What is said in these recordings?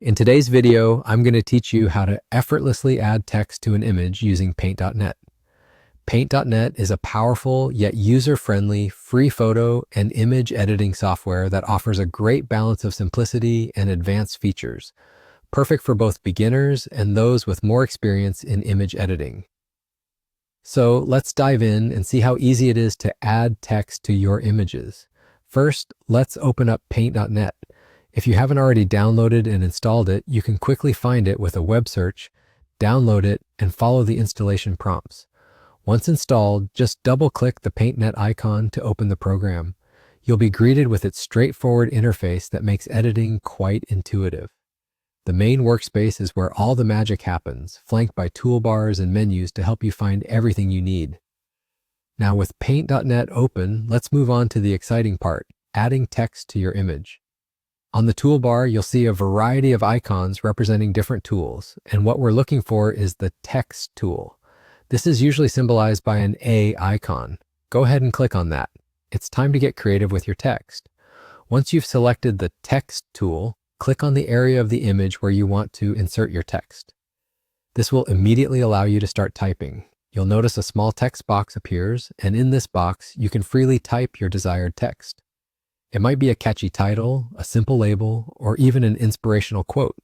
In today's video, I'm going to teach you how to effortlessly add text to an image using Paint.net. Paint.net is a powerful yet user-friendly free photo and image editing software that offers a great balance of simplicity and advanced features, perfect for both beginners and those with more experience in image editing. So let's dive in and see how easy it is to add text to your images. First, let's open up Paint.net. If you haven't already downloaded and installed it, you can quickly find it with a web search, download it, and follow the installation prompts. Once installed, just double-click the PaintNet icon to open the program. You'll be greeted with its straightforward interface that makes editing quite intuitive. The main workspace is where all the magic happens, flanked by toolbars and menus to help you find everything you need. Now with Paint.net open, let's move on to the exciting part, adding text to your image. On the toolbar, you'll see a variety of icons representing different tools, and what we're looking for is the Text tool. This is usually symbolized by an A icon. Go ahead and click on that. It's time to get creative with your text. Once you've selected the Text tool, click on the area of the image where you want to insert your text. This will immediately allow you to start typing. You'll notice a small text box appears, and in this box, you can freely type your desired text. It might be a catchy title, a simple label, or even an inspirational quote.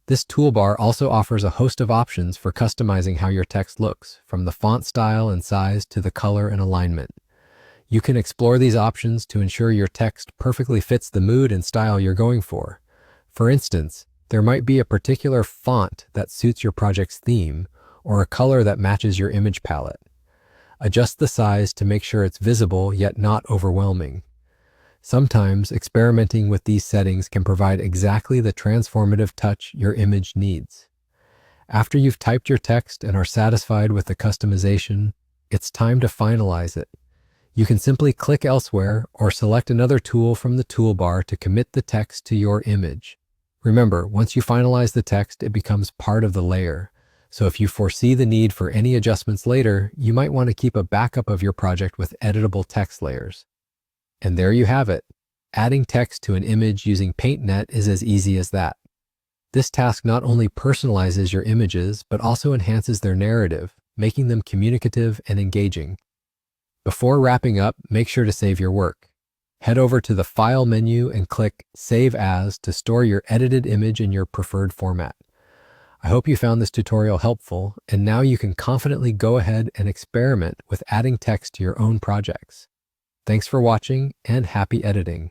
This toolbar also offers a host of options for customizing how your text looks, from the font style and size to the color and alignment. You can explore these options to ensure your text perfectly fits the mood and style you're going for. For instance, there might be a particular font that suits your project's theme, or a color that matches your image palette. Adjust the size to make sure it's visible yet not overwhelming. Sometimes experimenting with these settings can provide exactly the transformative touch your image needs. After you've typed your text and are satisfied with the customization, it's time to finalize it. You can simply click elsewhere or select another tool from the toolbar to commit the text to your image. Remember, once you finalize the text, it becomes part of the layer. So if you foresee the need for any adjustments later, you might want to keep a backup of your project with editable text layers. And there you have it. Adding text to an image using PaintNet is as easy as that. This task not only personalizes your images, but also enhances their narrative, making them communicative and engaging. Before wrapping up, make sure to save your work. Head over to the File menu and click Save As to store your edited image in your preferred format. I hope you found this tutorial helpful, and now you can confidently go ahead and experiment with adding text to your own projects. Thanks for watching, and happy editing.